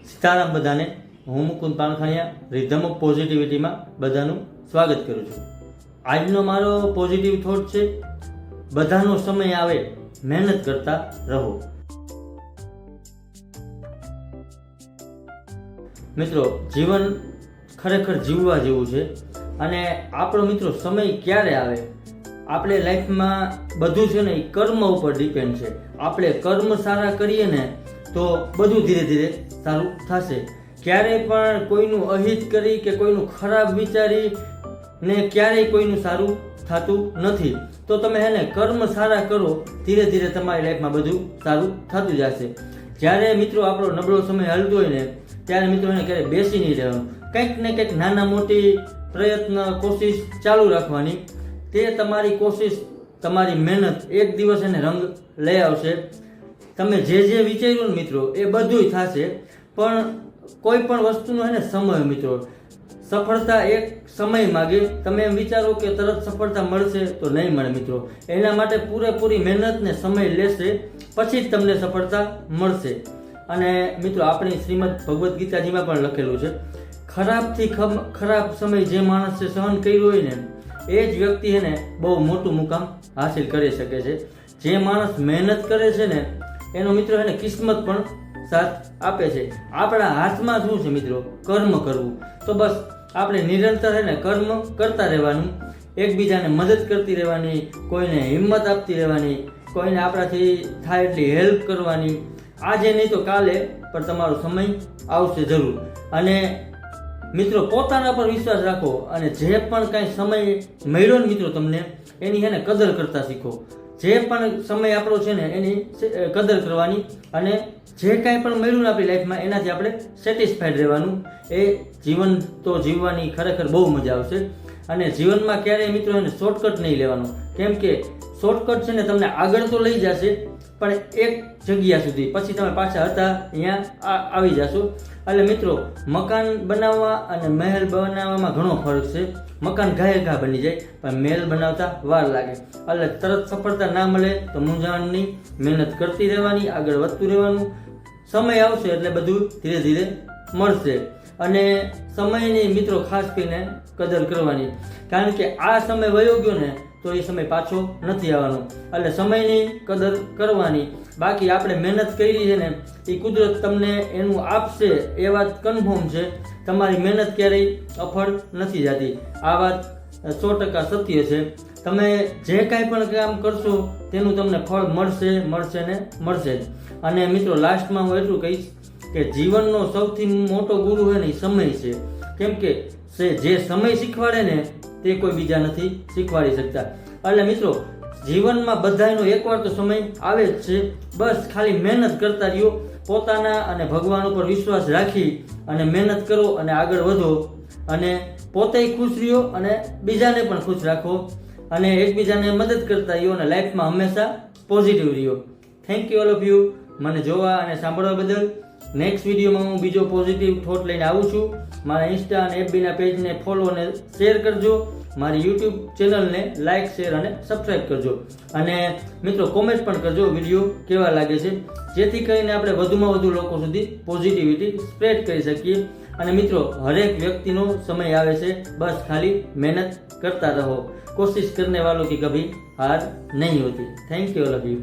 સીતારામ બધાને. હું Mukund પાનખાણીયા rhythm of પોઝિટિવિટીમાં બધાનું સ્વાગત કરું છું. આજનો મારો પોઝિટિવ થોટ છે, બધાનો સમય આવે મહેનત કરતા રહો. મિત્રો, જીવન ખરેખર જીવવા જેવું છે અને આપણો મિત્રો સમય ક્યારે આવે, આપણે લાઈફમાં બધું છે ને એ કર્મ ઉપર ડિપેન્ડ છે. આપણે કર્મ સારા કરીએ ને તો બધું ધીરે ધીરે સારું થશે. ક્યારેય પણ કોઈનું અહિત કરી કે કોઈનું ખરાબ વિચારી ને ક્યારેય કોઈનું સારું થતું નથી. તો તમે હે ને કર્મ સારા કરો, ધીરે ધીરે તમારી લાઈફમાં બધું સારું થતું જશે. જ્યારે મિત્રો આપણો નબળો સમય હાલતો હોય ને ત્યારે મિત્રો એને ક્યારેય બેસી નહીં રહેવાનું. કંઈક ને કંઈક નાના મોટી પ્રયત્ન કોશિશ ચાલુ રાખવાની. તે તમારી કોશિશ, તમારી મહેનત એક દિવસ એને રંગ લઈ આવશે. તમે જે વિચાર્યું ને મિત્રો એ બધુંય થશે. પણ કોઈ પણ વસ્તુનો હે ને સમય મિત્રો, સફળતા એક સમય માગે. તમે એમ વિચારો કે તરત સફળતા મળશે તો નહીં મળે મિત્રો. એના માટે પૂરેપૂરી મહેનત ને સમય લેશે, પછી જ તમને સફળતા મળશે. અને મિત્રો, આપણી શ્રીમદ ભગવદ્ ગીતાજીમાં પણ લખેલું છે, ખરાબથી ખરાબ સમય જે માણસે સહન કર્યો હોય ને એ જ વ્યક્તિ હે ને બહુ મોટું મુકામ હાસિલ કરી શકે છે. જે માણસ મહેનત કરે છે ને એનો મિત્રો હે ને કિસ્મત પણ સાથ આપે છે. આપણા હાથમાં શું છે મિત્રો? કર્મ કરવું. તો બસ આપણે નિરંતર હે ને કર્મ કરતા રહેવાનું, એકબીજાને મદદ કરતી રહેવાની, કોઈને હિંમત આપતી રહેવાની, કોઈને આપણાથી થાય એટલી હેલ્પ કરવાની. આજે નહીં તો કાલે પણ તમારો સમય આવશે જરૂર. અને મિત્રો, પોતાના પર વિશ્વાસ રાખો અને જે પણ કાંઈ સમય મળ્યો ને મિત્રો તમને, એની હે ને કદર કરતા શીખો. જે પણ સમય આપણો છે ને એની કદર કરવાની અને જે કાંઈ પણ મળ્યું ને આપણી લાઈફમાં એનાથી આપણે સેટિસ્ફાઈડ રહેવાનું. એ જીવન તો જીવવાની ખરેખર બહુ મજા આવશે. અને જીવનમાં ક્યારેય મિત્રો એને શોર્ટકટ નહીં લેવાનો, કેમ કે શોર્ટકટ છે ને તમને આગળ તો લઈ જશે પણ એક જગ્યા સુધી, પછી તમે પાછા હતા અહીંયા આવી જશો. એટલે મિત્રો, મકાન બનાવવા અને મહેલ બનાવવામાં ઘણો ફરક છે. મકાન ઘાએ ઘા બની જાય પણ મહેલ બનાવતા વાર લાગે. એટલે તરત સફળતા ના મળે તો મૂંઝાણ નહીં, મહેનત કરતી રહેવાની, આગળ વધતું રહેવાનું. સમય આવશે એટલે બધું ધીરે ધીરે મળશે. અને સમયની મિત્રો ખાસ કરીને કદર કરવાની, કારણ કે આ સમય વયો ગયો ને તો એ સમય પાછો નથી આવવાનો. એટલે સમયની કદર કરવાની. બાકી આપણે મહેનત કરી છે ને એ કુદરત તમને એનું આપશે, એ વાત કન્ફર્મ છે. તમારી મહેનત ક્યારેય અફળ નથી જતી. આ વાત 100% સત્ય છે. તમે જે કાંઈ પણ કામ કરશો તેનું તમને ફળ મળશે ને મળશે જ. અને મિત્રો, લાસ્ટમાં હું એટલું કહીશ કે જીવનનો સૌથી મોટો ગુરુ હોય ને એ સમય છે. કેમ કે જે સમય શીખવાડે ને તે કોઈ બીજા નથી શીખવાડી શકતા. એટલે મિત્રો, જીવનમાં બધાનો એકવાર તો સમય આવે જ છે. બસ ખાલી મહેનત કરતા રહ્યો, પોતાના અને ભગવાન ઉપર વિશ્વાસ રાખી અને મહેનત કરો અને આગળ વધો. અને પોતે ખુશ રહ્યો અને બીજાને પણ ખુશ રાખો અને એકબીજાને મદદ કરતા રહ્યો અને લાઈફમાં હંમેશા પોઝિટિવ રહ્યો. Thank you all of you મને જોવા અને સાંભળવા બદલ. નેક્સ્ટ વિડીયોમાં હું બીજો પોઝિટિવ થોટ લઈને આવું છું. મારા ઇન્સ્ટા અને એફબીના પેજને ફોલો અને શેર કરજો. મારી યુટ્યુબ ચેનલને લાઇક, શેર અને સબસ્ક્રાઈબ કરજો. અને મિત્રો, કોમેન્ટ પણ કરજો વિડીયો કેવા લાગે છે, જેથી કરીને આપણે વધુમાં વધુ લોકો સુધી પોઝિટિવિટી સ્પ્રેડ કરી શકીએ. અને મિત્રો, હરેક વ્યક્તિનો સમય આવે છે, બસ ખાલી મહેનત કરતા રહો. કોશિશ કરને વાलों की कभी हार नहीं होती. Thank you all of you.